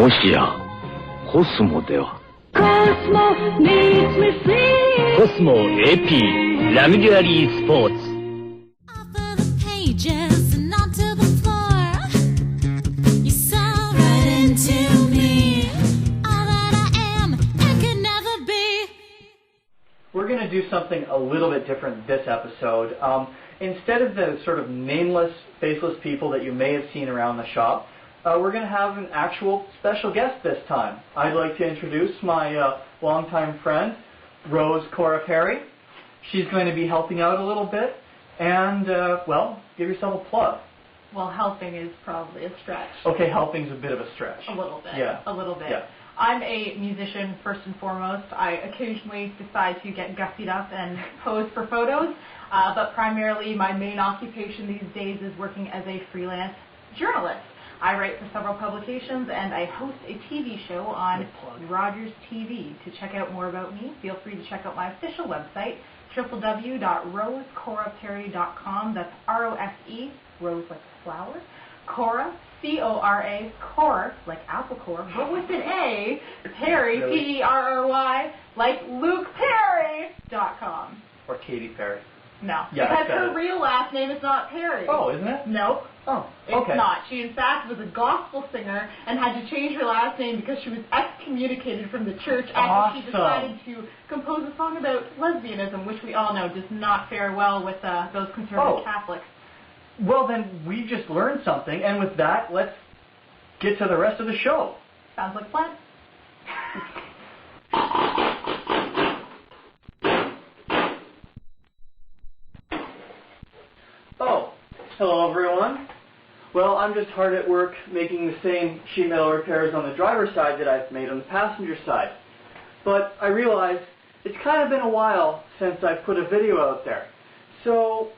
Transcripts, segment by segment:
もしやコスモでは。 Cosmo needs me free. Cosmo AP ラグジュアリースポーツ。 Off of the pages and onto the floor. You saw right into me. All that I am and could never be. We're going to do something a little bit different this episode. Instead of the sort of nameless, faceless people that you may have seen around the shop, we're going to have an actual special guest this time. I'd like to introduce my longtime friend, Rose Cora Perry. She's going to be helping out a little bit, and, well, give yourself a plug. Well, helping is probably a stretch. Okay, helping's a bit of a stretch. A little bit. Yeah. A little bit. Yeah. I'm a musician first and foremost. I occasionally decide to get gussied up and pose for photos, but primarily my main occupation these days is working as a freelance journalist. I write for several publications and I host a TV show on Rogers TV. To check out more about me, feel free to check out my official website, www.rosecoraperry.com. That's R-O-S-E, Rose like flower, Cora, C-O-R-A, Cora, like apple core, but with an A, Perry, Really? P-E-R-R-Y, like LukePerry.com. Or Katy Perry. No, Yeah, because got her it. real last name is not Perry. Oh, isn't it? Nope. Oh, It's okay. not. She, in fact, was a gospel singer and had to change her last name because she was excommunicated from the church after she decided to compose a song about lesbianism, which we all know does not fare well with those conservative Catholics. Well, then we just learned something, and with that, let's get to the rest of the show. Sounds like fun. Oh, hello everyone. Well, I'm just hard at work making the same sheet metal repairs on the driver's side that I've made on the passenger side. But I realize it's kind of been a while since I've put a video out there. So,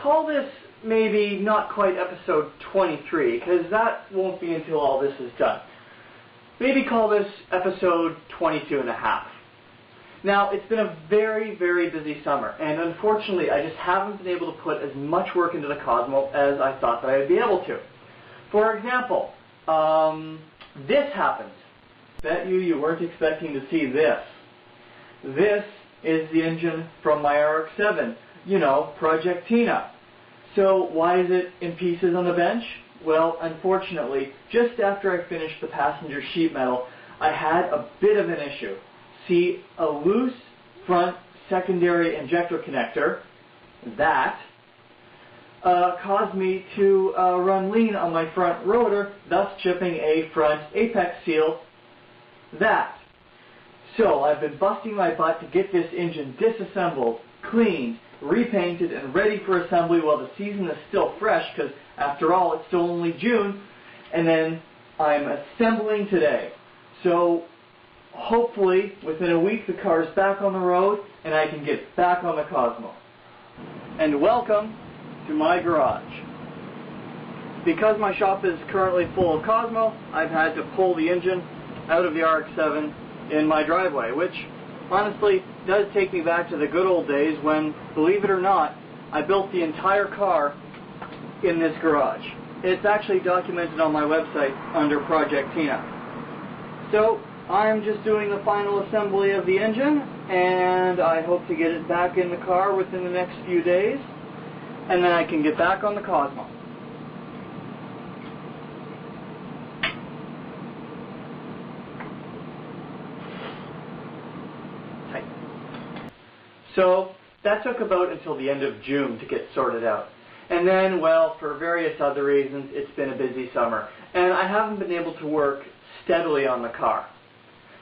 call this maybe not quite episode 23, because that won't be until all this is done. Maybe call this episode 22 and a half. Now, it's been a very, very busy summer, and unfortunately, I just haven't been able to put as much work into the Cosmo as I thought that I would be able to. For example, this happened. Bet you weren't expecting to see this. This is the engine from my RX-7, you know, Project Tina. So why is it in pieces on the bench? Well, unfortunately, just after I finished the passenger sheet metal, I had a bit of an issue. See, a loose front secondary injector connector, that, caused me to run lean on my front rotor, thus chipping a front apex seal, that. So I've been busting my butt to get this engine disassembled, cleaned, repainted, and ready for assembly while the season is still fresh, because after all, it's still only June, and then I'm assembling today. So hopefully, within a week, the car is back on the road, and I can get back on the Cosmo. And welcome to my garage. Because my shop is currently full of Cosmo, I've had to pull the engine out of the RX-7 in my driveway, which honestly does take me back to the good old days when, believe it or not, I built the entire car in this garage. It's actually documented on my website under Project Tina. So, I'm just doing the final assembly of the engine, and I hope to get it back in the car within the next few days, and then I can get back on the Cosmo. Tight. So, that took about until the end of June to get sorted out. And then, well, for various other reasons, it's been a busy summer, and I haven't been able to work steadily on the car.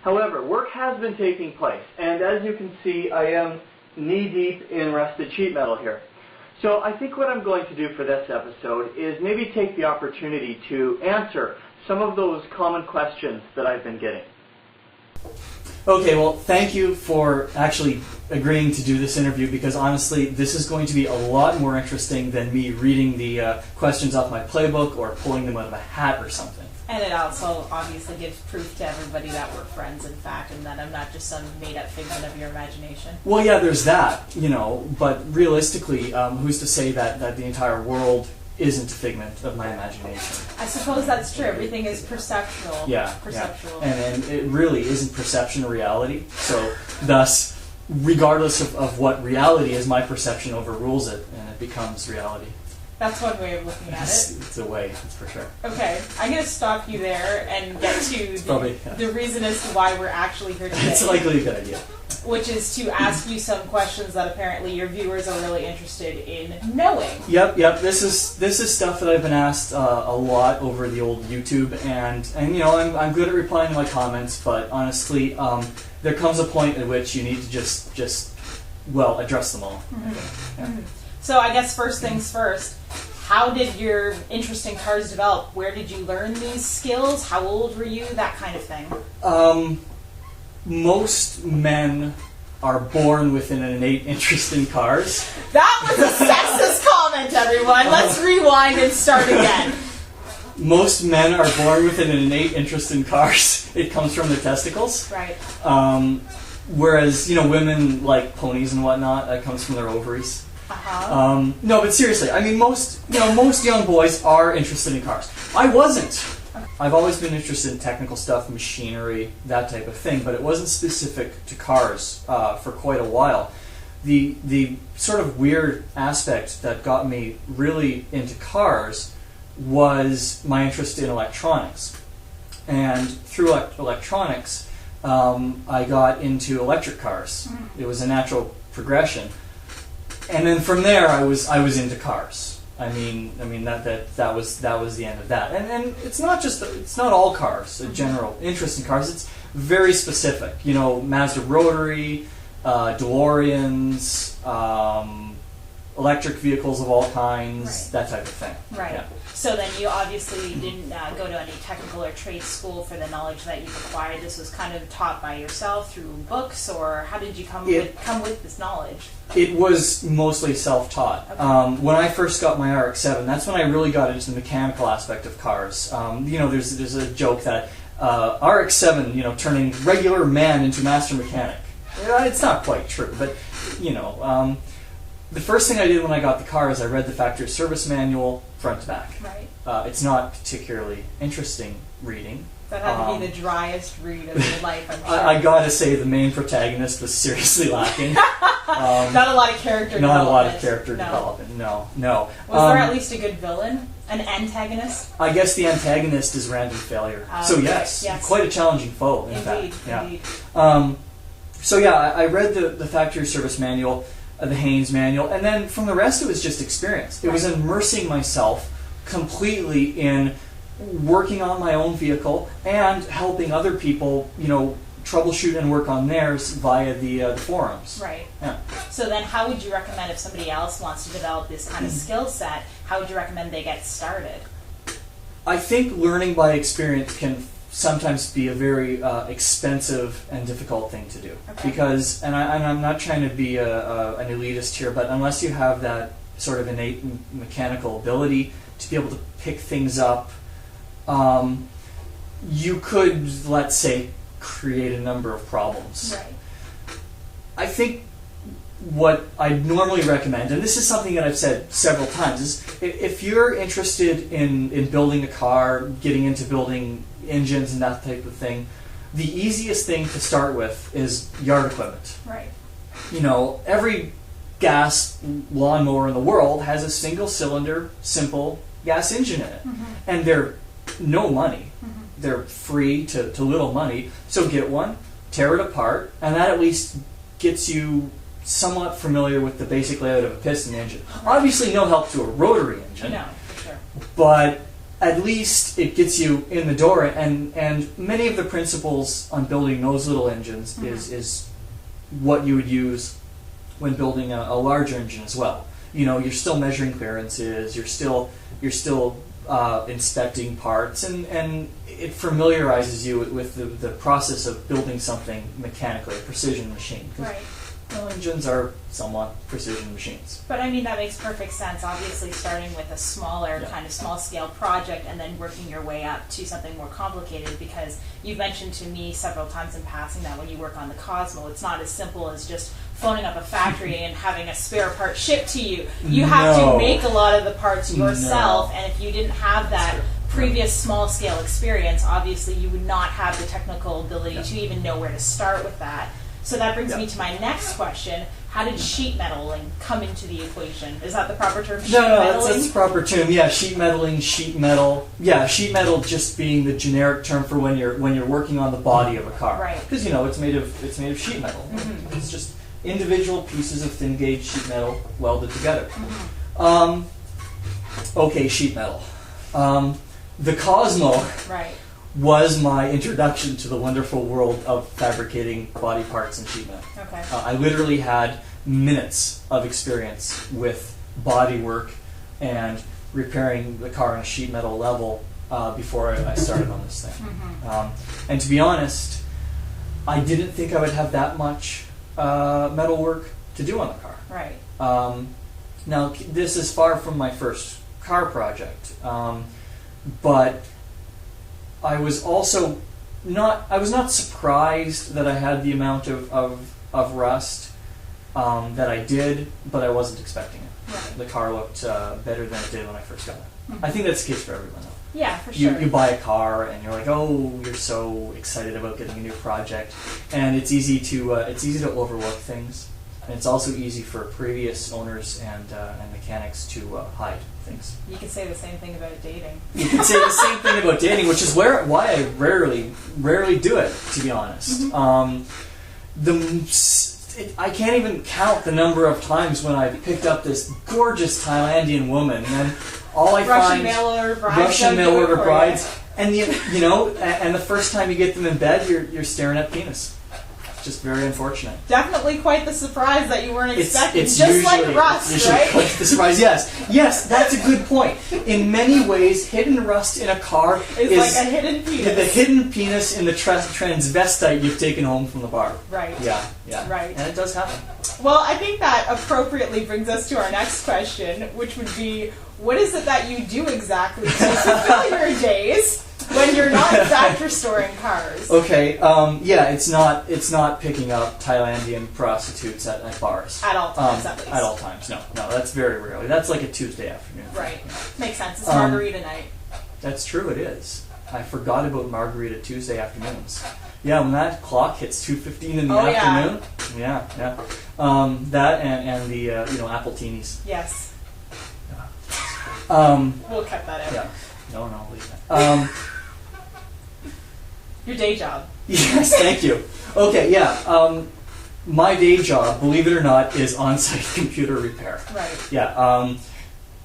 However, work has been taking place, and as you can see, I am knee-deep in rusted sheet metal here. So I think what I'm going to do for this episode is maybe take the opportunity to answer some of those common questions that I've been getting. Okay, well, thank you for actually agreeing to do this interview, because honestly, this is going to be a lot more interesting than me reading the questions off my playbook or pulling them out of a hat or something. And it also obviously gives proof to everybody that we're friends, in fact, and that I'm not just some made-up figment of your imagination. Well, yeah, there's that, you know, but realistically, who's to say that the entire world isn't a figment of my imagination. I suppose that's true. Everything is perceptual. Yeah, Perceptual. yeah. And it really isn't perception or reality. So thus, regardless of what reality is, my perception overrules it, and it becomes reality. That's one way of looking at it. It's a way, that's for sure. Okay, I'm going to stop you there and get to Probably, yeah. the reason as to why we're actually here today. It's likely a good idea. Which is to ask you some questions that apparently your viewers are really interested in knowing. Yep. This is stuff that I've been asked a lot over the old YouTube, and you know, I'm good at replying to my comments, but honestly, there comes a point at which you need to just address them all. Mm-hmm. Yeah. Mm-hmm. So I guess first things first. How did your interest in cars develop? Where did you learn these skills? How old were you? That kind of thing. Most men are born with an innate interest in cars. That was a sexist comment, everyone. Let's rewind and start again. Most men are born with an innate interest in cars. It comes from their testicles. Right. Whereas, you know, women like ponies and whatnot, that comes from their ovaries. Uh-huh. No, but seriously, I mean, most young boys are interested in cars. I wasn't. I've always been interested in technical stuff, machinery, that type of thing, but it wasn't specific to cars for quite a while. The sort of weird aspect that got me really into cars was my interest in electronics. And through electronics, I got into electric cars. It was a natural progression. And then from there, I was into cars. I mean that was the end of that. And it's not all cars. A general interest in cars. It's very specific. You know, Mazda rotary, DeLoreans, electric vehicles of all kinds, Right. that type of thing. Right. Yeah. So then you obviously didn't go to any technical or trade school for the knowledge that you've acquired. This was kind of taught by yourself through books, or how did you come with this knowledge? It was mostly self-taught. Okay. When I first got my RX-7, that's when I really got into the mechanical aspect of cars. You know, there's a joke that RX-7, you know, turning regular man into master mechanic. It's not quite true, but you know. The first thing I did when I got the car is I read the factory service manual front to back. Right. It's not particularly interesting reading. That had to be the driest read of your life, I'm sure. I gotta say the main protagonist was seriously lacking. Not a lot of character development. Not a lot of character development, no. Was there at least a good villain? An antagonist? I guess the antagonist is random failure. So yes, quite a challenging foe, in fact. Indeed. So yeah, I read the factory service manual, the Haynes manual, and then from the rest it was just experience. It was immersing myself completely in working on my own vehicle and helping other people, you know, troubleshoot and work on theirs via the forums. Right. Yeah. So then how would you recommend if somebody else wants to develop this kind of skill set, how would you recommend they get started? I think learning by experience can sometimes be a very expensive and difficult thing to do. Okay. Because, and I'm not trying to be an elitist here, but unless you have that sort of innate mechanical ability to be able to pick things up, you could, let's say, create a number of problems. Right. I think what I normally recommend, and this is something that I've said several times, is if you're interested in building a car, getting into building engines and that type of thing, the easiest thing to start with is yard equipment. Right. You know, every gas lawnmower in the world has a single cylinder, simple gas engine in it. And they're no money. They're free to little money. So get one, tear it apart, and that at least gets you somewhat familiar with the basic layout of a piston engine. Obviously no help to a rotary engine. No, for sure. But at least it gets you in the door, and many of the principles on building those little engines is what you would use when building a larger engine as well. You know, you're still measuring clearances, you're still inspecting parts, and it familiarizes you with the process of building something mechanically, a precision machine. Right. Well, engines are somewhat precision machines. But I mean, that makes perfect sense. Obviously, starting with a smaller, kind of small-scale project and then working your way up to something more complicated, because you've mentioned to me several times in passing that when you work on the Cosmo, it's not as simple as just phoning up a factory and having a spare part shipped to you. You have to make a lot of the parts yourself, and if you didn't have that previous small-scale experience, obviously you would not have the technical ability to even know where to start with that. So that brings me to my next question. How did sheet metaling come into the equation? Is that the proper term? No, that's the proper term. Yeah, sheet metaling, sheet metal. Yeah, sheet metal just being the generic term for when you're working on the body of a car. Right. Because it's made of sheet metal. Mm-hmm. It's just individual pieces of thin gauge sheet metal welded together. Mm-hmm. Okay, sheet metal. The Cosmo was my introduction to the wonderful world of fabricating body parts and sheet metal. Okay. I literally had minutes of experience with body work and repairing the car on a sheet metal level before I started on this thing. Mm-hmm. And to be honest, I didn't think I would have that much metal work to do on the car. Right. Now, this is far from my first car project. But I was also not surprised that I had the amount of rust that I did, but I wasn't expecting it. Right. The car looked better than it did when I first got it. Mm-hmm. I think that's the case for everyone, though. Yeah, for sure. You buy a car and you're like, oh, you're so excited about getting a new project, and it's easy to overlook things, and it's also easy for previous owners and mechanics to hide things. You could say the same thing about dating. You can say the same thing about dating, which is why I rarely do it, to be honest. Mm-hmm. I can't even count the number of times when I picked up this gorgeous Thailandian woman, and all I find Russian mail order brides, and and the first time you get them in bed, you're staring at penis. Just very unfortunate. Definitely quite the surprise that you weren't expecting. It's just usually, like rust, right? Quite the surprise. Yes, that's a good point. In many ways, hidden rust in a car is like a hidden penis. The hidden penis in the transvestite you've taken home from the bar. Right. Yeah. Right. And it does happen. Well, I think that appropriately brings us to our next question, which would be, what is it that you do exactly to fulfill your days when you're not in fact restoring cars? Okay, it's not picking up Thailandian prostitutes at bars. At all times, at least. At all times, no, that's very rarely. That's like a Tuesday afternoon. Right, makes sense. It's margarita night. That's true, it is. I forgot about margarita Tuesday afternoons. Yeah, when that clock hits 2:15 in the afternoon. Yeah. That and the appletinis. Yes. Yeah. We'll cut that out. Yeah. No, leave that. Your day job. Yes, thank you. Okay, yeah. My day job, believe it or not, is on-site computer repair. Right. Yeah.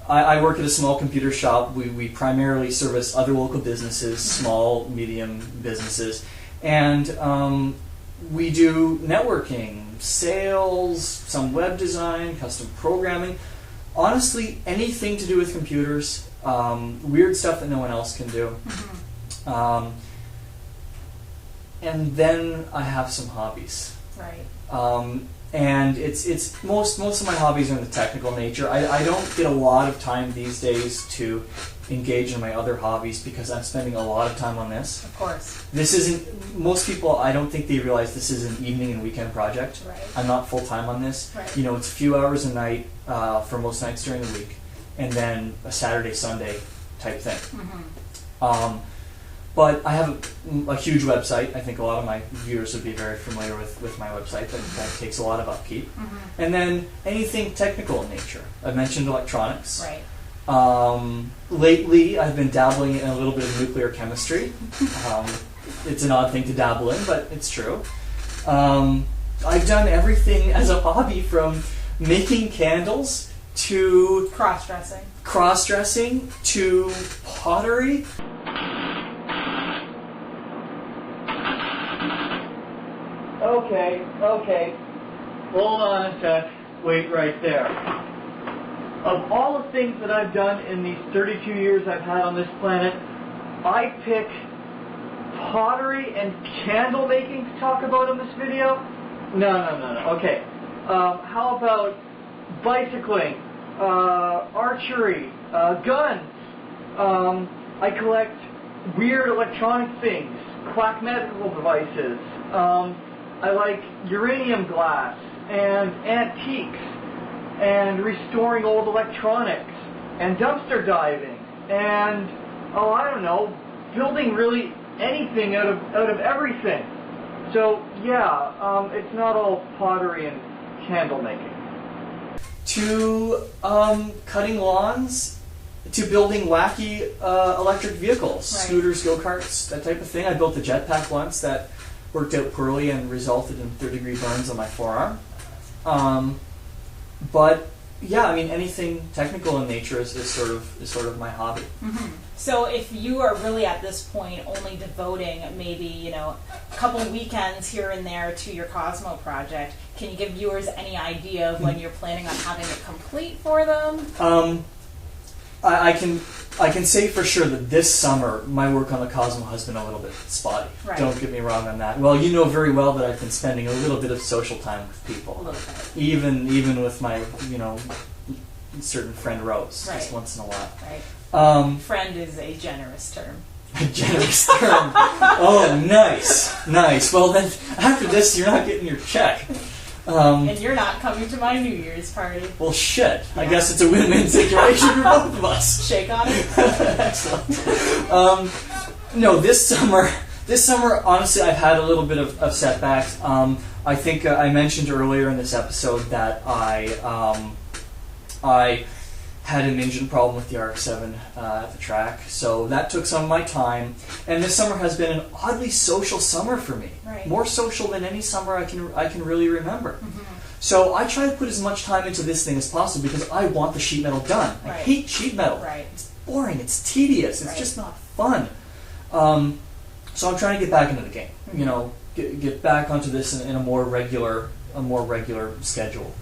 I work at a small computer shop. We primarily service other local businesses, small, medium businesses, and we do networking, sales, some web design, custom programming. Honestly, anything to do with computers. Weird stuff that no one else can do. Mm-hmm. And then I have some hobbies. Right. And it's most of my hobbies are in the technical nature. I don't get a lot of time these days to engage in my other hobbies because I'm spending a lot of time on this. Of course. This isn't, most people, I don't think they realize this is an evening and weekend project. Right. I'm not full time on this. Right. It's a few hours a night for most nights during the week, and then a Saturday, Sunday type thing. Mm-hmm. But I have a huge website. I think a lot of my viewers would be very familiar with my website. That takes a lot of upkeep. Mm-hmm. And then anything technical in nature. I've mentioned electronics. Right. Lately, I've been dabbling in a little bit of nuclear chemistry. It's an odd thing to dabble in, but it's true. I've done everything as a hobby, from making candles to cross-dressing to pottery. Okay. Hold on a sec. Wait right there. Of all the things that I've done in these 32 years I've had on this planet, I pick pottery and candle making to talk about in this video? No. Okay. How about bicycling, archery, guns? I collect weird electronic things, quack medical devices. I like uranium glass and antiques and restoring old electronics and dumpster diving and, oh, I don't know, building really anything out of everything. So, yeah, it's not all pottery and candle making. To cutting lawns, to building wacky electric vehicles, Right. scooters, go-karts, that type of thing. I built a jetpack once that worked out poorly and resulted in third-degree burns on my forearm. But yeah, I mean, anything technical in nature is sort of my hobby. Mm-hmm. So if you are really at this point only devoting maybe, a couple weekends here and there to your Cosmo project, can you give viewers any idea of when you're planning on having it complete for them? I can say for sure that this summer my work on the Cosmo has been a little bit spotty. Right. Don't get me wrong on that. Well, you know very well that I've been spending a little bit of social time with people. A little bit. Even with my, certain friend Rose, just Right. once in a while. Right. Friend is a generous term. A generous term. Oh, nice. Well then, after this, you're not getting your check. And you're not coming to my New Year's party. Well, shit. I guess it's a win-win situation for both of us. Shake on it. Excellent. No, this summer, honestly, I've had a little bit of setbacks. I think I mentioned earlier in this episode that I had an engine problem with the RX-7 at the track, so that took some of my time. And this summer has been an oddly social summer for me. Right. More social than any summer I can really remember. Mm-hmm. So I try to put as much time into this thing as possible because I want the sheet metal done. I Right. hate sheet metal. Right. It's boring. It's tedious. It's Right. just not fun. So I'm trying to get back into the game. Mm-hmm. Get back onto this in a more regular schedule.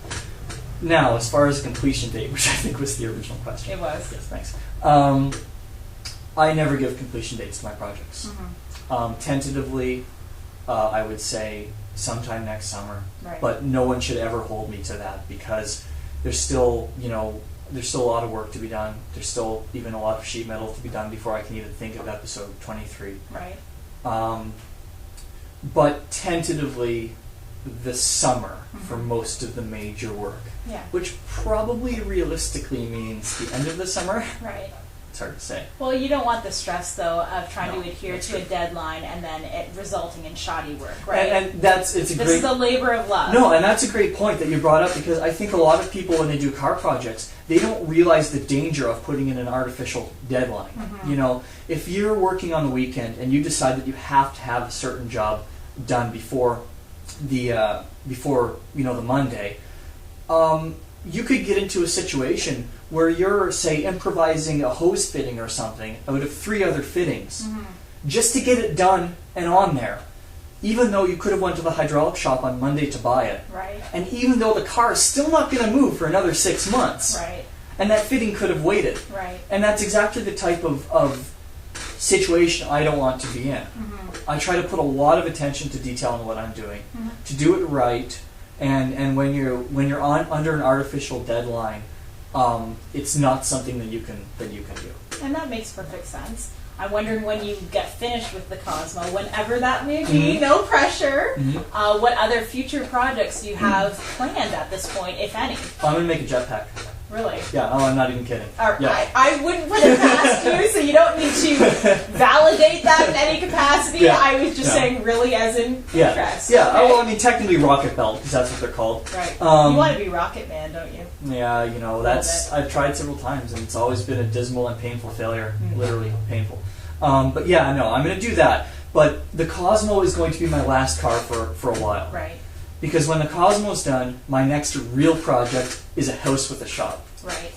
Now, as far as the completion date, which I think was the original question. It was. Yes, thanks. I never give completion dates to my projects. Mm-hmm. Tentatively, I would say sometime next summer. Right. But no one should ever hold me to that because there's still a lot of work to be done. There's still even a lot of sheet metal to be done before I can even think of episode 23. Right. But tentatively, this summer for Mm-hmm. most of the major work. Yeah. Which probably realistically means the end of the summer. Right. It's hard to say. Well, you don't want the stress, though, of trying No, to adhere that's to a true. deadline and then it resulting in shoddy work, right? And it's a this great... is a labor of love. No, and that's a great point that you brought up because I think a lot of people, when they do car projects, they don't realize the danger of putting in an artificial deadline. Mm-hmm. If you're working on the weekend and you decide that you have to have a certain job done before the Monday, you could get into a situation where you're, say, improvising a hose fitting or something out of 3 other fittings Mm-hmm. just to get it done and on there, even though you could have went to the hydraulic shop on Monday to buy it. Right. And even though the car is still not going to move for another 6 months. Right. And that fitting could have waited. Right. And that's exactly the type of situation I don't want to be in. Mm-hmm. I try to put a lot of attention to detail in what I'm doing, Mm-hmm. to do it right, and when you're under an artificial deadline, it's not something that you can do. And that makes perfect sense. I'm wondering when you get finished with the Cosmo, whenever that may be, no pressure, what other future projects do you have planned at this point, if any? I'm going to make a jetpack. Really? Yeah, I'm not even kidding. Yeah. I wouldn't put it past you, so you don't need to validate that in any capacity. Yeah. I was just saying really as in interest. Yeah. Okay. Well, I mean, technically rocket belt, because that's what they're called. Right. You want to be Rocket Man, don't you? Yeah, that's I've tried several times, and it's always been a dismal and painful failure. Literally painful. But yeah, no, I'm going to do that. But the Cosmo is going to be my last car for a while. Right. Because when the Cosmo's done, my next real project is a house with a shop. Right.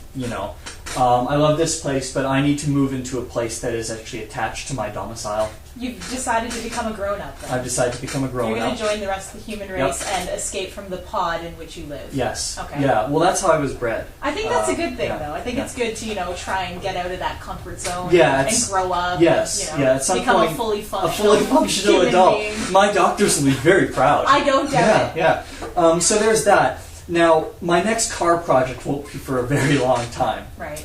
I love this place, but I need to move into a place that is actually attached to my domicile. You've decided to become a grown-up then. I've decided to become a grown-up. You're going to join the rest of the human race and escape from the pod in which you live. Yes. Okay. Yeah, well, that's how I was bred. I think that's a good thing, yeah, though. I think it's good to, try and get out of that comfort zone Yeah, and grow up. Yes, And, at some become point, a fully functional human adult. being. My doctors will be very proud. I don't doubt it. Yeah. So there's that. Now, my next car project won't be for a very long time. Right.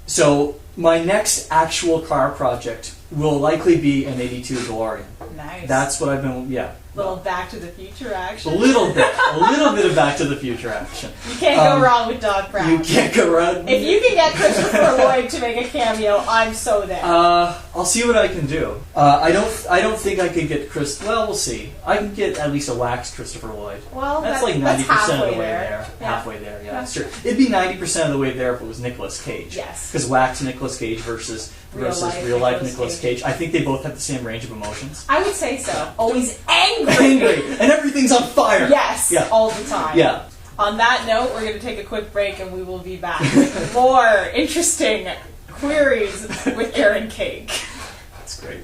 So my next actual car project will likely be an '82 DeLorean. Nice. That's what I've been, Little Back to the Future action. A little bit of Back to the Future action. You can't go wrong with Doc Brown. You can't go wrong. If you can get Christopher Lloyd to make a cameo, I'm so there. I'll see what I can do. I don't think I could get Chris. Well, we'll see. I can get at least a waxed Christopher Lloyd. Well, that's like 90% of the way there. Halfway there, yeah, that's true. It'd be 90% of the way there if it was Nicolas Cage. Yes. Because waxed Nicolas Cage versus real life Nicolas Cage. I think they both have the same range of emotions. I would say so. Always angry. And everyth's on fire. Yes, yeah. all the time. Yeah. On that note, we're going to take a quick break and we will be back with more interesting queries with Aaron Cake. That's great.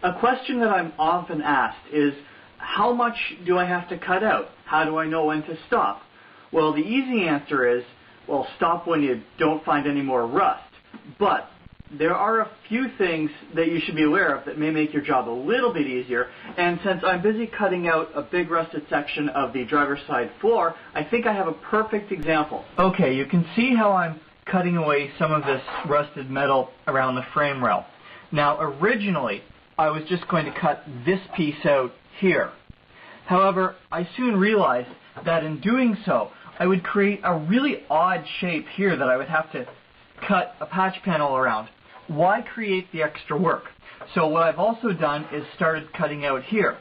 A question that I'm often asked is, how much do I have to cut out? How do I know when to stop? Well, the easy answer is, well, stop when you don't find any more rust. But there are a few things that you should be aware of that may make your job a little bit easier, and since I'm busy cutting out a big rusted section of the driver's side floor, I think I have a perfect example. Okay, you can see how I'm cutting away some of this rusted metal around the frame rail. Now, originally, I was just going to cut this piece out here. However, I soon realized that in doing so, I would create a really odd shape here that I would have to cut a patch panel around. Why create the extra work? So what I've also done is started cutting out here.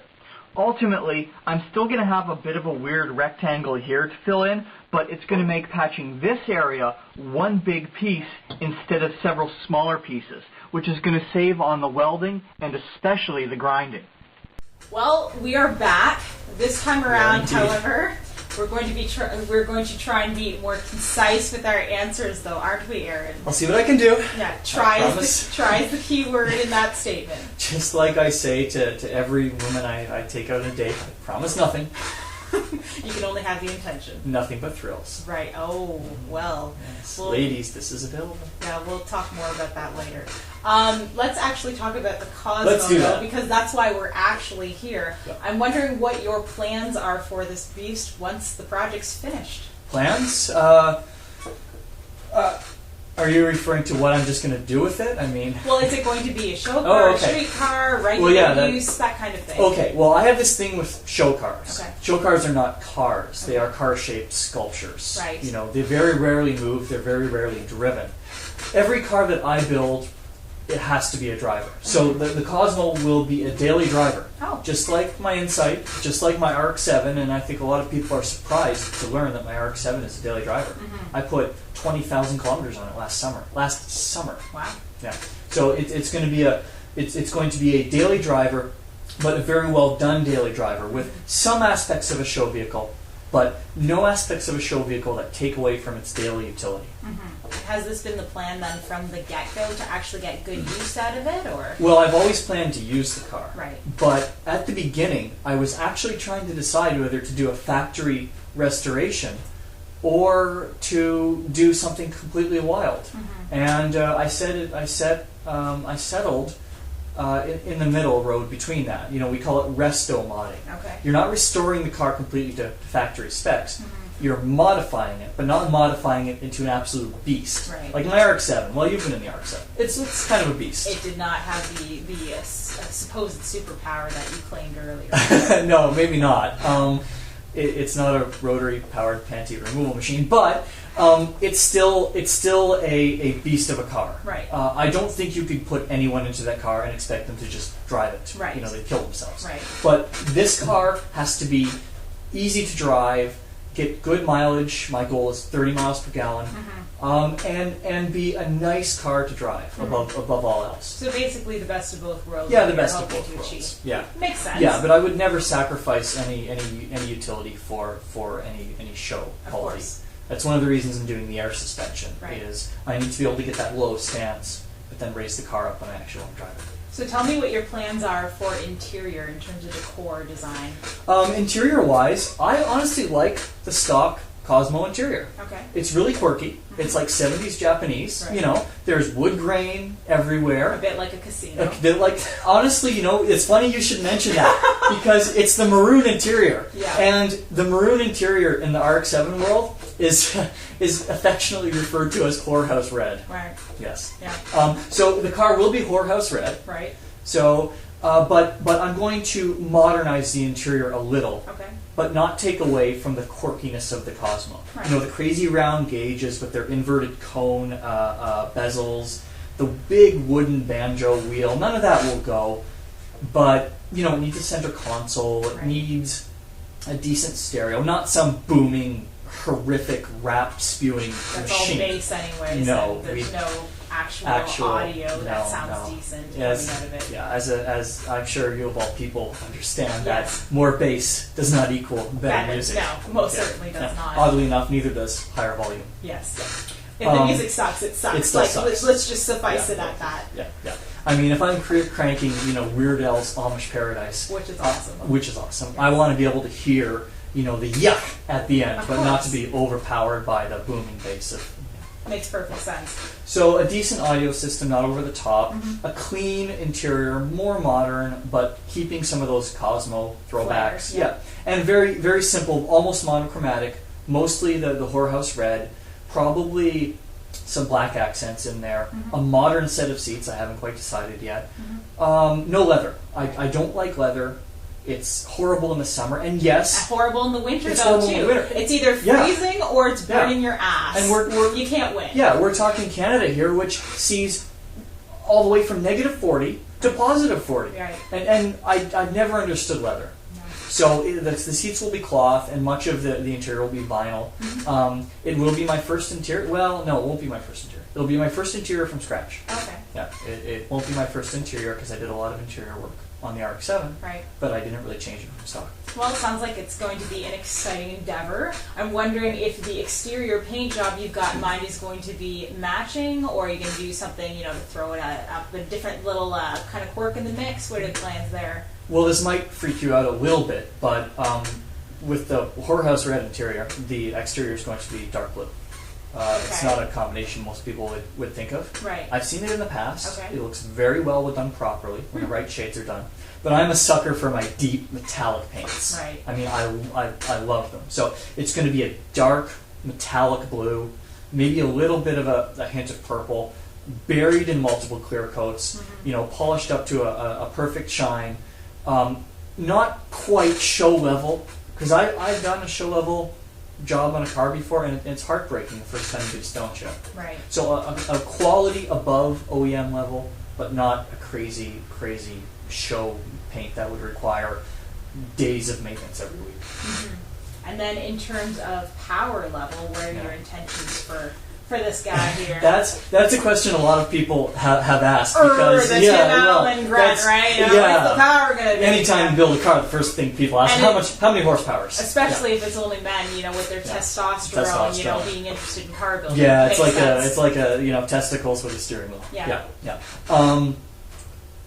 Ultimately, I'm still going to have a bit of a weird rectangle here to fill in, but it's going to make patching this area one big piece instead of several smaller pieces, which is going to save on the welding and especially the grinding. Well, we are back. This time around, however, we're going to try and be more concise with our answers, though, aren't we, Aaron? I'll see what I can do. Yeah, try is the key word in that statement. Just like I say to every woman I take out on a date, I promise nothing. You can only have the intention. Nothing but thrills. Right. Oh, well. Yes. Ladies, this is available. Yeah, we'll talk more about that later. Let's actually talk about the Cosmo, Let's do that. because that's why we're actually here. Yep. I'm wondering what your plans are for this beast once the project's finished. Plans? Are you referring to what I'm just going to do with it? I mean... Well, is it going to be a show car, a street car, regular use, that kind of thing? Okay, well, I have this thing with show cars. Okay. Show cars are not cars. They are car-shaped sculptures. Right. You know, they very rarely move. They're very rarely driven. Every car that I build, it has to be a driver. So the Cosmo will be a daily driver. Oh. Just like my Insight, just like my RX-7, and I think a lot of people are surprised to learn that my RX-7 is a daily driver. Mm-hmm. I put 20,000 kilometers on it last summer. Wow. Yeah. So it's going to be it's going to be a daily driver, but a very well done daily driver with some aspects of a show vehicle, but no aspects of a show vehicle that take away from its daily utility. Mm-hmm. Has this been the plan then from the get-go to actually get good use out of it, or? Well, I've always planned to use the car. Right. But at the beginning, I was actually trying to decide whether to do a factory restoration or to do something completely wild. Mm-hmm. And I settled in the middle road between that. You know, we call it resto modding. Okay. You're not restoring the car completely to factory specs. Mm-hmm. You're modifying it, but not modifying it into an absolute beast. Right. Like my RX-7. Well, you've been in the RX-7. It's kind of a beast. It did not have the supposed superpower that you claimed earlier. No, maybe not. It's not a rotary-powered panty removal machine, but it's still a beast of a car. Right. I don't think you could put anyone into that car and expect them to just drive it. Right. You know, they'd kill themselves. Right. But this car has to be easy to drive, get good mileage. My goal is 30 miles per gallon. Mm-hmm. And be a nice car to drive above all else. So basically, the best of both worlds. Yeah, that the you're best of hoping both to worlds. achieve. Yeah. Makes sense. Yeah, but I would never sacrifice any utility for any show Of quality. course. That's one of the reasons I'm doing the air suspension. Right. Is I need to be able to get that low stance, but then raise the car up when I actually want to drive it. So tell me what your plans are for interior in terms of decor design. Interior-wise, I honestly like the stock Cosmo interior. Okay. It's really quirky. It's like 70s Japanese. Right. You know, there's wood grain everywhere. A bit like a casino. A bit like, honestly, you know, it's funny you should mention that because it's the maroon interior. Yeah. And the maroon interior in the RX-7 world is affectionately referred to as whorehouse red. Right. Yes. Yeah. So the car will be whorehouse red. Right. So But I'm going to modernize the interior a little, Okay. but not take away from the quirkiness of the Cosmo. Right. You know, the crazy round gauges with their inverted cone bezels, the big wooden banjo wheel, none of that will go. But, you know, it needs a center console, it Right. needs a decent stereo, not some booming, horrific, rap-spewing That's all machine. bass anyways. No, and there's no actual audio no, that sounds no. decent Yes, coming out of it. yeah, as I'm sure you of all people understand Yes. that more bass does not equal better music. No, most certainly does not. Oddly enough, neither does higher volume. Yes. If the music sucks, it sucks. It still like sucks. let's just suffice it at that. Yeah, yeah. I mean, if I'm cranking, you know, Weird Al's Amish Paradise, Which is awesome. which is awesome. I want to be able to hear, you know, the yuck at the end, Of but not course. to be overpowered by the booming bass of. Makes perfect sense. So a decent audio system, not over the top, Mm-hmm. a clean interior, more modern, but keeping some of those Cosmo throwbacks. Flair, yeah. And very, very simple, almost monochromatic. Mostly the whorehouse red, probably some black accents in there. Mm-hmm. A modern set of seats. I haven't quite decided yet. No leather. I don't like leather. It's horrible in the summer, and yes, Horrible in the winter It's though horrible in too. the winter. It's either Yeah. freezing or it's Yeah. burning your ass. And we're you can't win. yeah, we're talking Canada here, which sees all the way from -40 to +40. Right. And I've never understood leather. No. So the seats will be cloth, and much of the interior will be vinyl. It will be my first interior. Well, no, it won't be my first interior. It'll be my first interior from scratch. Okay. Yeah, it won't be my first interior because I did a lot of interior work on the RX-7, Right. but I didn't really change it from stock. Well, it sounds like it's going to be an exciting endeavor. I'm wondering if the exterior paint job you've got in mind is going to be matching, or are you going to do something, you know, to throw it up a different little kind of quirk in the mix? What are the plans there? Well, this might freak you out a little bit, but with the whorehouse red interior, the exterior is going to be dark blue. It's Okay. not a combination most people would think of. Right. I've seen it in the past. Okay. It looks very well when done properly, when the right shades are done. But I'm a sucker for my deep metallic paints. Right. I mean, I love them. So it's going to be a dark metallic blue, maybe a little bit of a hint of purple, buried in multiple clear coats, you know, polished up to a perfect shine. Not quite show level, because I've done a show level job on a car before, and it's heartbreaking the first time you get stone chip. Right. So a quality above OEM level, but not a crazy show paint that would require days of maintenance every week. And then in terms of power level, what are your intentions for this guy here? That's a question a lot of people have asked because the Tim Allen grunt, that's- right? You know, yeah. what's the power going to be? Anytime you build a car, the first thing people ask, And how many horsepower? Especially if it's only men, you know, with their testosterone, you know, being interested in car building. Yeah, Makes it's like sense. it's like a you know, testicles with a steering wheel. Yeah. Yeah.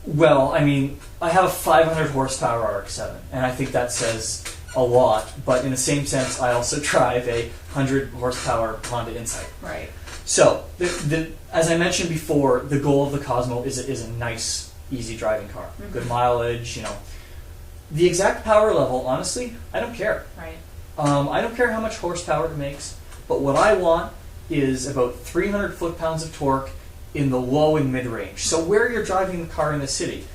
Well, I mean, I have a 500 horsepower RX-7, and I think that says a lot. But in the same sense, I also drive a 100 horsepower Honda Insight. Right. So, as I mentioned before, the goal of the Cosmo is a nice, easy driving car. Good mileage, you know. The exact power level, honestly, I don't care. Right. I don't care how much horsepower it makes, but what I want is about 300 foot-pounds of torque in the low and mid-range. So where you're driving the car in the city,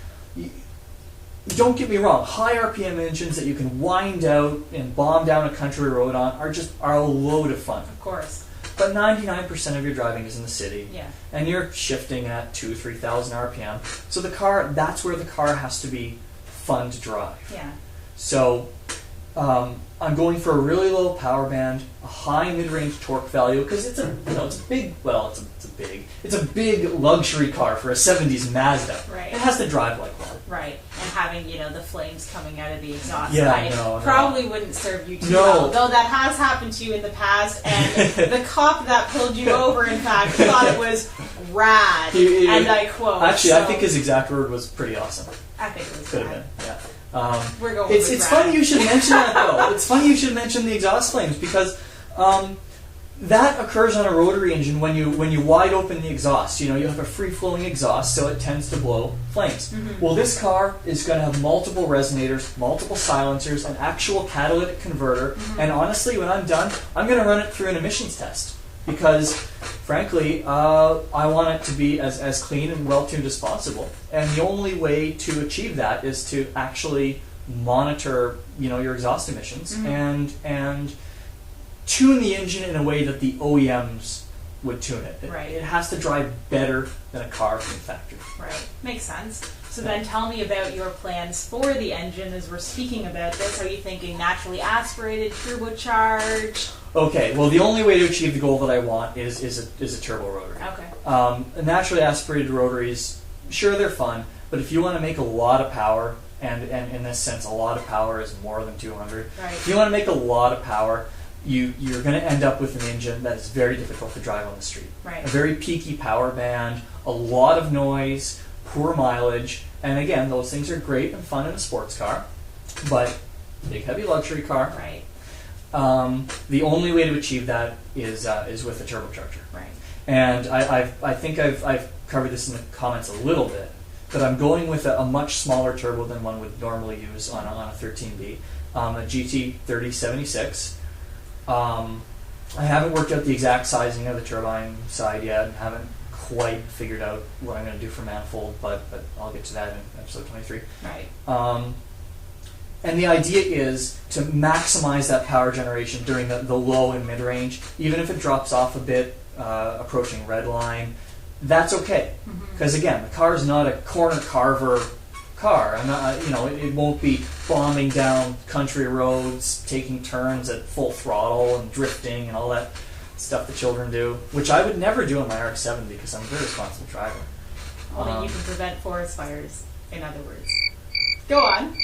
don't get me wrong, high RPM engines that you can wind out and bomb down a country road on are a load of fun. Of course. But 99% of your driving is in the city, Yeah. and you're shifting at 2,000-3,000 RPM. So that's where the car has to be fun to drive. Yeah. So I'm going for a really low power band, a high mid-range torque value, because it's a big luxury car for a 70s Mazda. Right. It has to drive like one. Right. And having, you know, the flames coming out of the exhaust Yeah, pipe no. probably wouldn't serve you too No. well. Though that has happened to you in the past, and the cop that pulled you over, in fact, thought it was rad. And I quote. Actually, I so think his exact word was pretty awesome. I think it was Could have rad. been, yeah. We're going It's with rad. funny you should mention that though. It's funny you should mention the exhaust flames because that occurs on a rotary engine when you wide open the exhaust. You know, you have a free flowing exhaust, so it tends to blow flames. Well, this car is going to have multiple resonators, multiple silencers, an actual catalytic converter, and honestly, when I'm done, I'm going to run it through an emissions test because, frankly, I want it to be as clean and well-tuned as possible. And the only way to achieve that is to actually monitor, your exhaust emissions and tune the engine in a way that the OEMs would tune it. Right. It has to drive better than a car from the factory. Right. Makes sense. So then tell me about your plans for the engine as we're speaking about this. Are you thinking naturally aspirated, turbocharged? Okay, well, the only way to achieve the goal that I want is a turbo rotary. Okay. Naturally aspirated rotaries, sure, they're fun, but if you want to make a lot of power, and in this sense, a lot of power is more than 200. Right. If you want to make a lot of power, you're going to end up with an engine that is very difficult to drive on the street. Right. A very peaky power band, a lot of noise, poor mileage, and again, those things are great and fun in a sports car, but big, heavy luxury car. Right. The only way to achieve that is with a turbocharger. Right. And I think I've covered this in the comments a little bit, but I'm going with a much smaller turbo than one would normally use on a 13B, a GT3076. I haven't worked out the exact sizing of the turbine side yet, and haven't quite figured out what I'm going to do for manifold, but I'll get to that in episode 23. Right. And the idea is to maximize that power generation during the low and mid range, even if it drops off a bit, approaching red line. That's okay, because again, the car is not a corner carver car. I'm not, it won't be bombing down country roads, taking turns at full throttle and drifting and all that stuff the children do, which I would never do on my RX-7 because I'm a very responsible driver. Only you can prevent forest fires, in other words. Go on.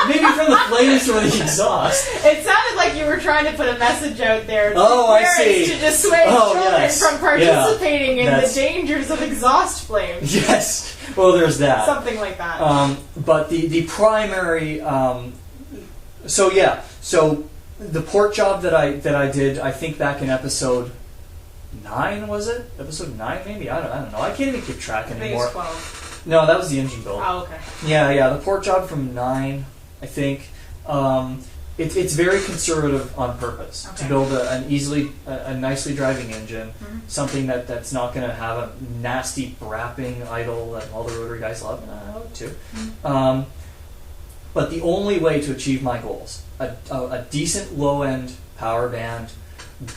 Maybe from the flames or the exhaust. It sounded like you were trying to put a message out there to I see. to dissuade children from participating in the dangers of exhaust flames. Yes. Well, there's that. Something like that. But the primary. So the pork job that I did, I think back in episode 9, was it? Episode 9, maybe. I don't know. I can't even keep track anymore. I think it's 12. No, that was the engine build. Oh, okay. Yeah, the pork job from 9, I think. It's very conservative on purpose to build a nicely driving engine, something that's not going to have a nasty brapping idle that all the rotary guys love, and I love it too. But the only way to achieve my goals, a decent low end power band,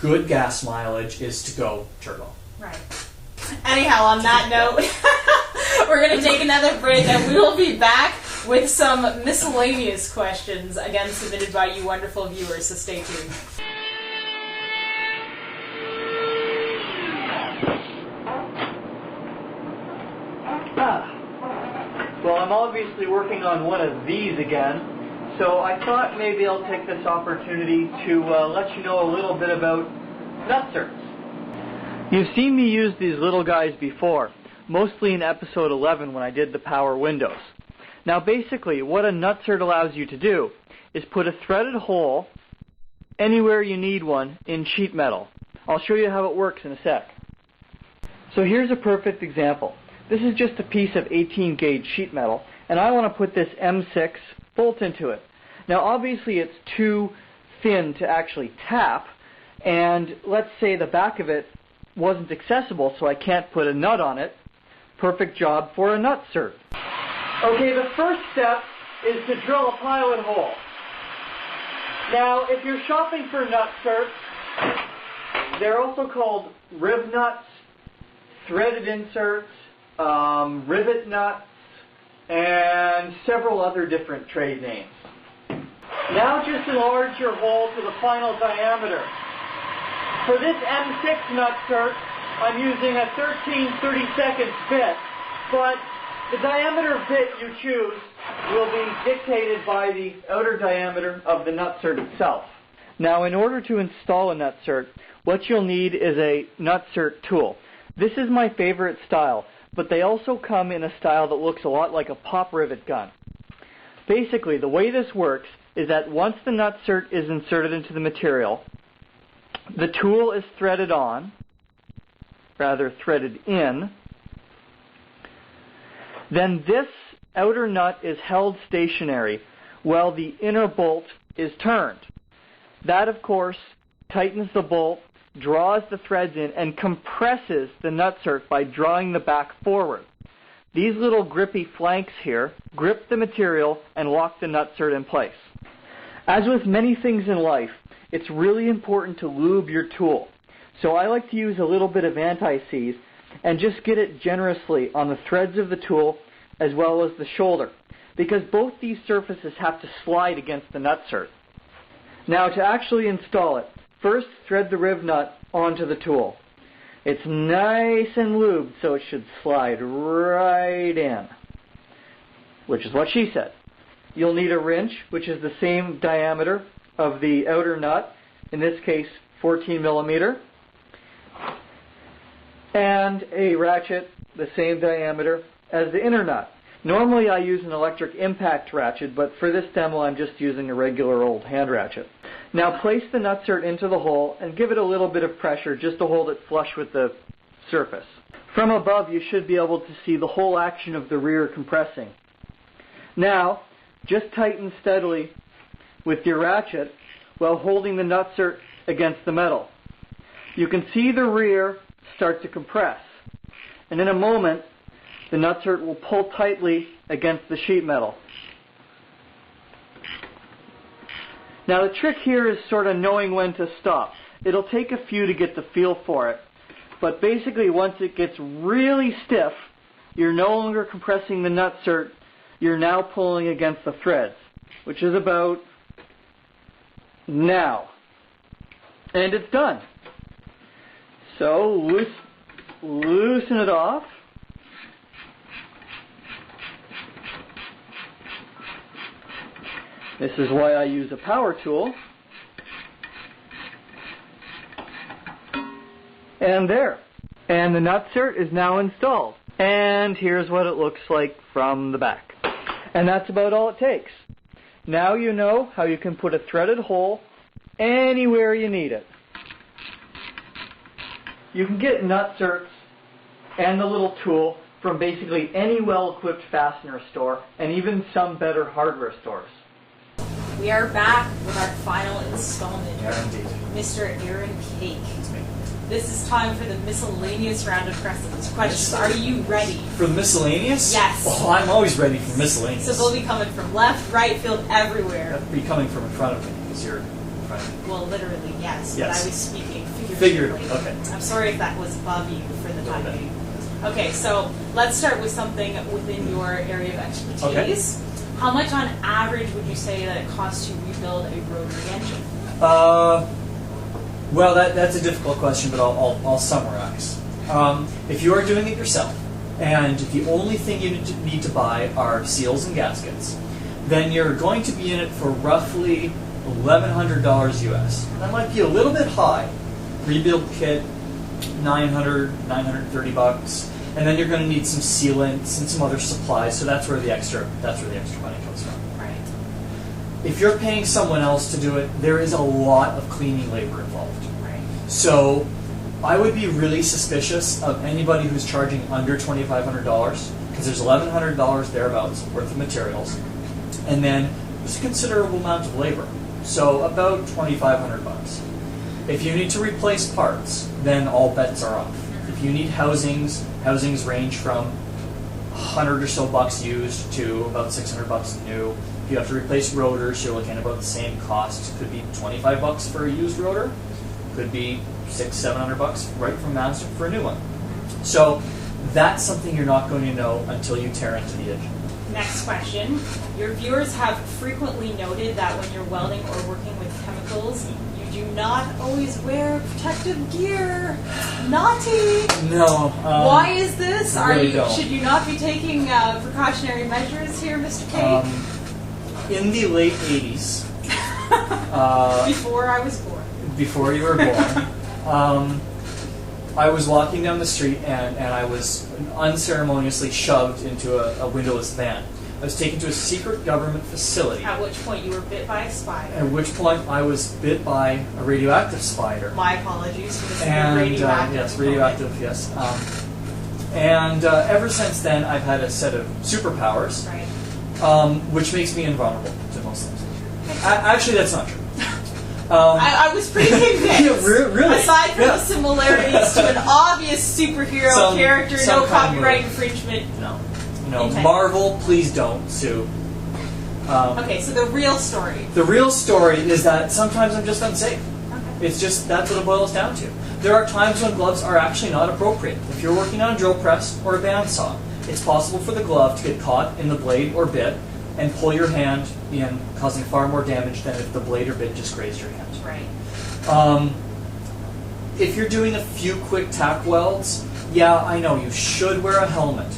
good gas mileage, is to go turbo. Right. Anyhow, on that note, we're going to take another break, and we will be back with some miscellaneous questions, again submitted by you wonderful viewers, so stay tuned. Well, I'm obviously working on one of these again, so I thought maybe I'll take this opportunity to let you know a little bit about Nutserts. You've seen me use these little guys before, mostly in episode 11 when I did the power windows. Now basically, what a Nutsert allows you to do is put a threaded hole anywhere you need one in sheet metal. I'll show you how it works in a sec. So here's a perfect example. This is just a piece of 18 gauge sheet metal, and I want to put this M6 bolt into it. Now obviously it's too thin to actually tap, and let's say the back of it wasn't accessible, so I can't put a nut on it. Perfect job for a Nutsert. Okay, the first step is to drill a pilot hole. Now, if you're shopping for Nutserts, they're also called rib nuts, threaded inserts, rivet nuts, and several other different trade names. Now just enlarge your hole to the final diameter. For this M6 Nutsert, I'm using a 13/32 bit, but the diameter bit you choose will be dictated by the outer diameter of the Nutsert itself. Now, in order to install a Nutsert, what you'll need is a Nutsert tool. This is my favorite style, but they also come in a style that looks a lot like a pop rivet gun. Basically, the way this works is that once the Nutsert is inserted into the material, the tool is threaded in, then this outer nut is held stationary while the inner bolt is turned. That, of course, tightens the bolt draws the threads in and compresses the nutsert by drawing the back forward. These little grippy flanks here grip the material and lock the nutsert in place. As with many things in life, it's really important to lube your tool. So I like to use a little bit of anti-seize and just get it generously on the threads of the tool as well as the shoulder, because both these surfaces have to slide against the nutsert. Now to actually install it, first thread the riv nut onto the tool. It's nice and lubed, so it should slide right in, which is what she said. You'll need a wrench, which is the same diameter of the outer nut, in this case 14 millimeter, and a ratchet the same diameter as the inner nut. Normally I use an electric impact ratchet, but for this demo I'm just using a regular old hand ratchet. Now place the nutsert into the hole and give it a little bit of pressure just to hold it flush with the surface. From above you should be able to see the whole action of the rear compressing. Now just tighten steadily with your ratchet while holding the nutsert against the metal. You can see the rear start to compress, and in a moment the nutsert will pull tightly against the sheet metal. Now the trick here is sort of knowing when to stop. It'll take a few to get the feel for it, but basically once it gets really stiff, you're no longer compressing the nutsert, you're now pulling against the threads, which is about now. And it's done. So loosen it off. This is why I use a power tool. And there. And the nutsert is now installed. And here's what it looks like from the back. And that's about all it takes. Now you know how you can put a threaded hole anywhere you need it. You can get nutserts and the little tool from basically any well-equipped fastener store and even some better hardware stores. We are back with our final installment. Yeah, indeed. Mr. Aaron Cake. It's me. This is time for the miscellaneous round of questions. Are you ready? For the miscellaneous? Yes. Oh, I'm always ready for miscellaneous. So they'll be coming from left, right, field, everywhere. They'll be coming from in front of me, because you're in front of me. Well, literally, yes. But I was speaking Figuratively. Okay. I'm sorry if that was above you for the time being. Okay, so let's start with something within your area of expertise. Okay. How much on average would you say that it costs to rebuild a rotary engine? Well, that's a difficult question, but I'll summarize. If you are doing it yourself, and the only thing you need to buy are seals and gaskets, then you're going to be in it for roughly $1,100 US. That might be a little bit high. Rebuild kit, $900, $930, and then you're going to need some sealants and some other supplies. So that's where the extra money comes from. Right. If you're paying someone else to do it, there is a lot of cleaning labor involved. Right. So I would be really suspicious of anybody who's charging under $2,500, because there's $1,100 thereabouts worth of materials, and then there's a considerable amount of labor. So about $2,500. If you need to replace parts, then all bets are off. If you need housings range from $100 or so bucks used to about $600 new. If you have to replace rotors, you're looking at about the same cost. Could be $25 for a used rotor. Could be $600-700 right from Mazda for a new one. So that's something you're not going to know until you tear into the engine. Next question. Your viewers have frequently noted that when you're welding or working with chemicals, you do not always wear protective gear. Naughty! No. Why is this? Really don't. Should you not be taking precautionary measures here, Mr. K? In the late 80s. Before I was born. Before you were born. I was walking down the street and I was unceremoniously shoved into a windowless van. I was taken to a secret government facility. At which point you were bit by a spider. At which point I was bit by a radioactive spider. My apologies for this radioactive. radioactive. Yes, radioactive, yes. Ever since then, I've had a set of superpowers, Right. which makes me invulnerable to most things. Actually, that's not true. I was pretty convinced. Yeah, really? Aside from the similarities to an obvious superhero character, some no kind of copyright movie. infringement. No. Okay. Marvel, please don't sue. Okay, so the real story. The real story is that sometimes I'm just unsafe. Okay. It's just, that's what it boils down to. There are times when gloves are actually not appropriate. If you're working on a drill press or a bandsaw, it's possible for the glove to get caught in the blade or bit and pull your hand in, causing far more damage than if the blade or bit just grazed your hand. Right. If you're doing a few quick tack welds, yeah, I know you should wear a helmet,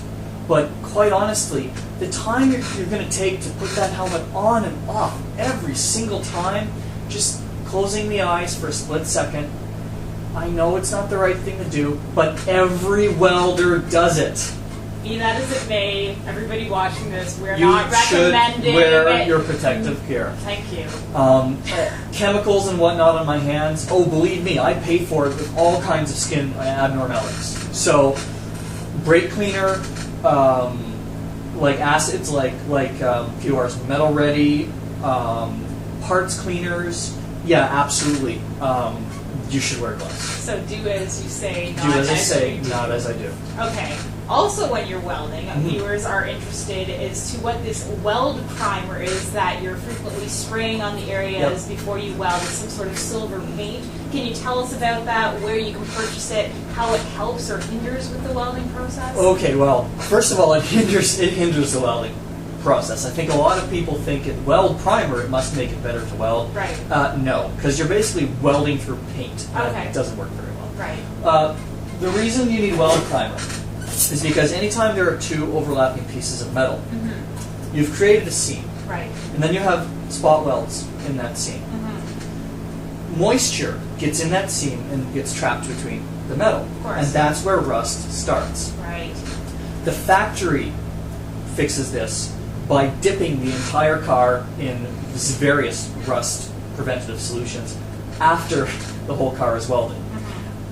but quite honestly, the time you're going to take to put that helmet on and off every single time, just closing the eyes for a split second, I know it's not the right thing to do, but every welder does it. Be that as it may, everybody watching this, we're You not should recommending wear it. your protective gear. Thank you. Chemicals and whatnot on my hands, oh, believe me, I pay for it with all kinds of skin abnormalities. So, brake cleaner, like acids, like POR's Metal Ready, parts cleaners, yeah, absolutely. You should wear gloves. So do as you say, not Do as I as say, you do. not as I do. Okay. Also, when you're welding, Mhm. viewers are interested as to what this weld primer is that you're frequently spraying on the areas before you weld. It's some sort of silver paint. Can you tell us about that, where you can purchase it, how it helps or hinders with the welding process? Okay, well, first of all, it hinders the welding process. I think a lot of people think Weld Primer, it must make it better to weld. Right. No, because you're basically welding through paint. Okay. It doesn't work very well. Right. The reason you need Weld Primer is because anytime there are two overlapping pieces of metal, you've created a seam. Right. And then you have spot welds in that seam. Moisture gets in that seam and gets trapped between the metal. Of course. And that's where rust starts. Right. The factory fixes this by dipping the entire car in various rust preventative solutions after the whole car is welded.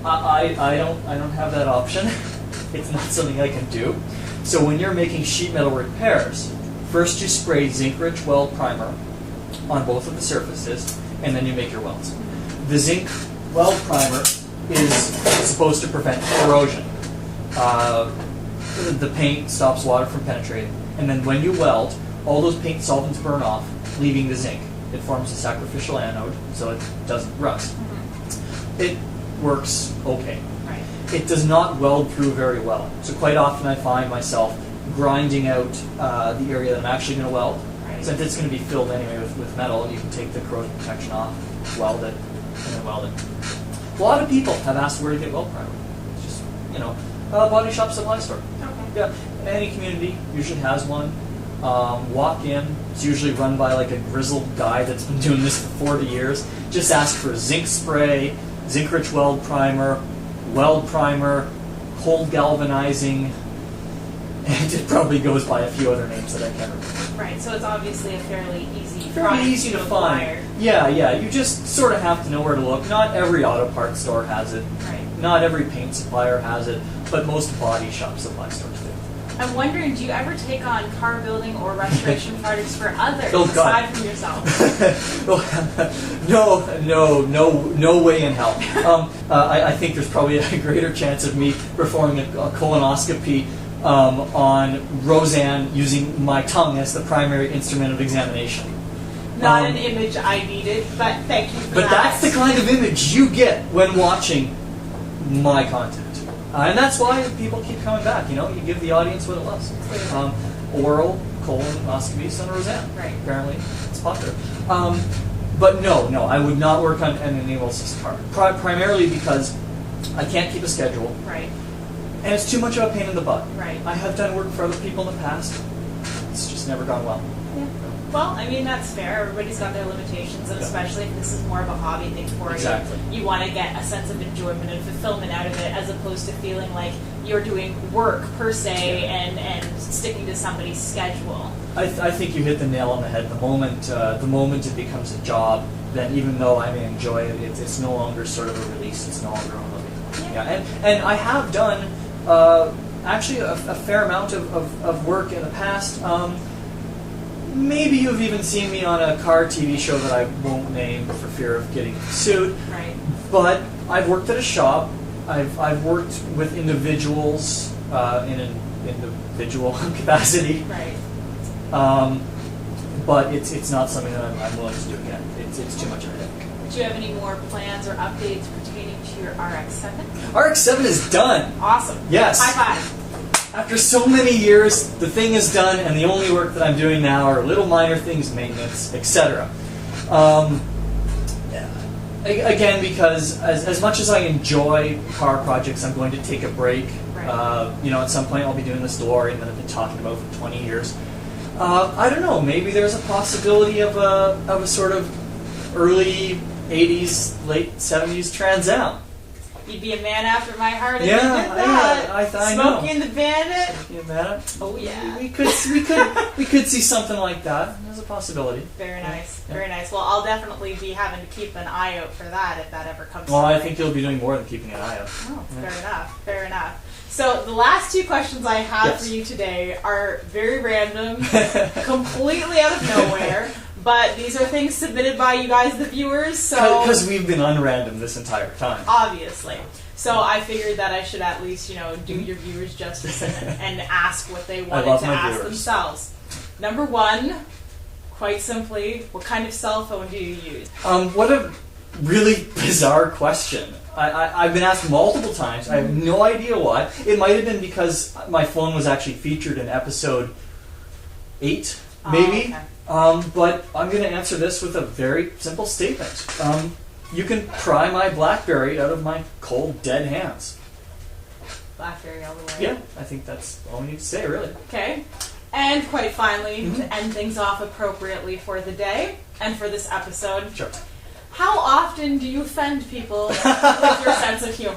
I don't have that option. It's not something I can do. So when you're making sheet metal repairs, first you spray zinc-rich weld primer on both of the surfaces, and then you make your welds. The zinc weld primer is supposed to prevent corrosion. The paint stops water from penetrating, and then when you weld, all those paint solvents burn off, leaving the zinc. It forms a sacrificial anode, so it doesn't rust. It works okay. Right. It does not weld through very well. So quite often I find myself grinding out the area that I'm actually going to weld. Right. Since it's going to be filled anyway with metal, you can take the corrosion protection off, weld it, and then weld it. A lot of people have asked where to get weld primer. It's just, body shop supply store. Okay. Yeah, any community usually has one. Walk in. It's usually run by like a grizzled guy that's been doing this for 40 years. Just ask for zinc spray, zinc-rich weld primer, cold galvanizing, and it probably goes by a few other names that I can't remember. Right. So it's obviously a fairly easy Very product easy to acquire. find. Yeah, you just sort of have to know where to look. Not every auto parts store has it. Right. Not every paint supplier has it, but most body shop supply stores do. I'm wondering, do you ever take on car building or restoration projects for others Oh, God. aside from yourself? No way in hell. I think there's probably a greater chance of me performing a colonoscopy on Roseanne using my tongue as the primary instrument of examination. Not an image I needed, but thank you for But that. that's the kind of image you get when watching my content. And that's why people keep coming back. You give the audience what it loves. Oral colonoscopies on Roseanne. Right. Apparently, it's popular. But no, I would not work on an enable system car. Primarily because I can't keep a schedule. Right. And it's too much of a pain in the butt. Right. I have done work for other people in the past. It's just never gone well. Yeah. Well, I mean, that's fair. Everybody's got their limitations, and especially if this is more of a hobby thing for Exactly. you. You want to get a sense of enjoyment and fulfillment out of it, as opposed to feeling like you're doing work, per se, and sticking to somebody's schedule. I think you hit the nail on the head. The moment it becomes a job, then even though I may enjoy it, it's no longer sort of a release. It's no longer a hobby. Yeah. And I have done actually a fair amount of work in the past. maybe you've even seen me on a car TV show that I won't name for fear of getting sued. Right. But I've worked at a shop. I've worked with individuals in an individual capacity. Right. But it's not something that I'm willing to do again. It's too much of a headache. Do you have any more plans or updates pertaining to your RX-7? RX-7 is done. Awesome. Yes. High five. After so many years, the thing is done, and the only work that I'm doing now are little minor things, maintenance, etc. Again, because as much as I enjoy car projects, I'm going to take a break. Right. At some point I'll be doing this DeLorean that I've been talking about for 20 years. I don't know, maybe there's a possibility of a sort of early 80s, late 70s Trans Am. You'd be a man after my heart if Yeah, you did that. I know. Smokey and the Bandit. Smokey and the Bandit. Oh yeah. We could see something like that. There's a possibility. Very nice. Yeah. Very nice. Well, I'll definitely be having to keep an eye out for that if that ever comes. Well, I to think you'll be doing more than keeping an eye out. Oh, Yeah. fair enough. Fair enough. So the last two questions I have Yes. for you today are very random, completely out of nowhere. But these are things submitted by you guys, the viewers. So Because we've been unrandom this entire time. obviously. So I figured that I should at least, do your viewers justice and ask what they wanted love to my ask viewers. themselves. Number one, quite simply, what kind of cell phone do you use? What a really bizarre question. I've been asked multiple times. I have no idea why. It might have been because my phone was actually featured in episode 8, maybe. Oh, okay. But I'm going to answer this with a very simple statement. You can pry my BlackBerry out of my cold, dead hands. BlackBerry all the way. Yeah, I think that's all we need to say, really. Okay. And quite finally, Mm-hmm. to end things off appropriately for the day and for this episode, Sure. how often do you offend people with your sense of humor?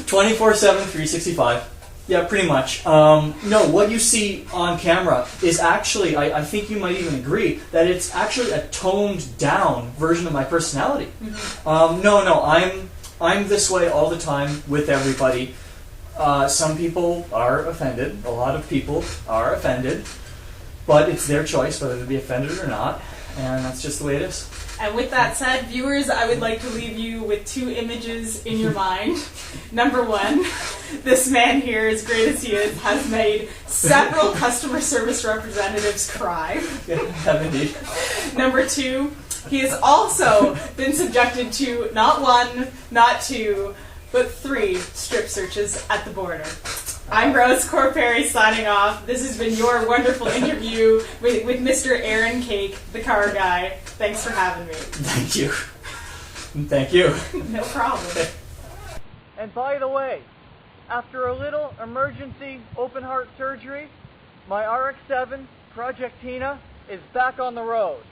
24/7, 365. Yeah, pretty much. No, what you see on camera is actually, I think you might even agree, that it's actually a toned down version of my personality. Mm-hmm. No, I'm this way all the time with everybody. Some people are offended. A lot of people are offended. But it's their choice whether to be offended or not. And that's just the way it is. And with that said, viewers, I would like to leave you with two images in your mind. Number one, this man here, as great as he is, has made several customer service representatives cry. Yeah, indeed. Number two, he has also been subjected to not one, not two, but 3 strip searches at the border. I'm Rose Cora Perry signing off. This has been your wonderful interview with Mr. Aaron Cake, the car guy. Thanks for having me. Thank you. Thank you. No problem. And by the way, after a little emergency open heart surgery, my RX-7 Project Tina is back on the road.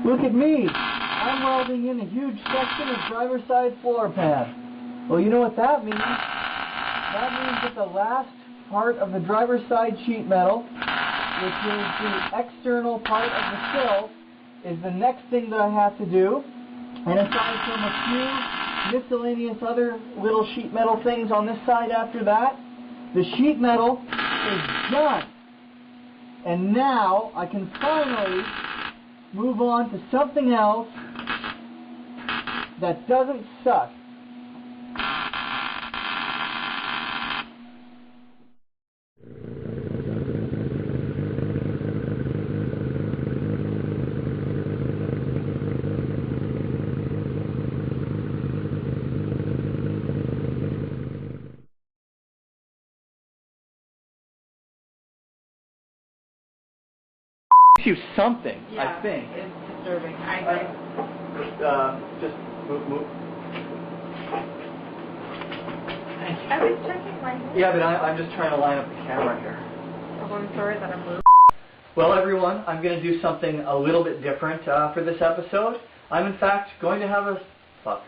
Look at me! I'm welding in a huge section of driver's side floor pad. Well, you know what that means? That means that the last part of the driver's side sheet metal, which is the external part of the sill, is the next thing that I have to do. And aside from a few miscellaneous other little sheet metal things on this side after that, the sheet metal is done. And now I can finally move on to something else that doesn't suck. You something, I think. It's disturbing. I agree. Just move. I was checking my hair. Yeah, but I'm just trying to line up the camera here. Oh, I'm sorry that I'm moving. Well, everyone, I'm going to do something a little bit different for this episode. I'm, in fact, going to have a fuck.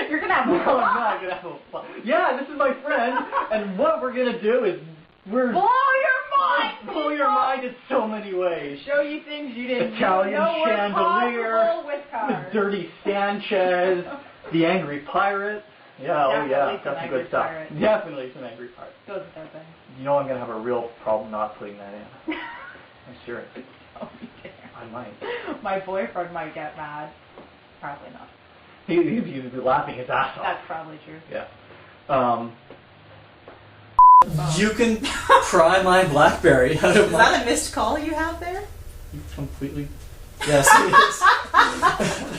You're going to have No, a I'm not going to have a fuck. Yeah, this is my friend, and what we're going to do is blow your mind! mind in so many ways. Show you things you didn't Italian know were chandelier, possible with the cars. dirty Sanchez, the angry pirate. Yeah, oh yeah, Definitely got some Angry good stuff. Pirate. Definitely some angry pirate. Goes without saying. You know I'm gonna have a real problem not putting that in. I'm serious. Oh, dear. I might. My boyfriend might get mad. Probably not. He'd be laughing his ass off. That's probably true. Yeah. You can pry my BlackBerry out of Is my... that a missed call you have there? Completely... Yes, it is.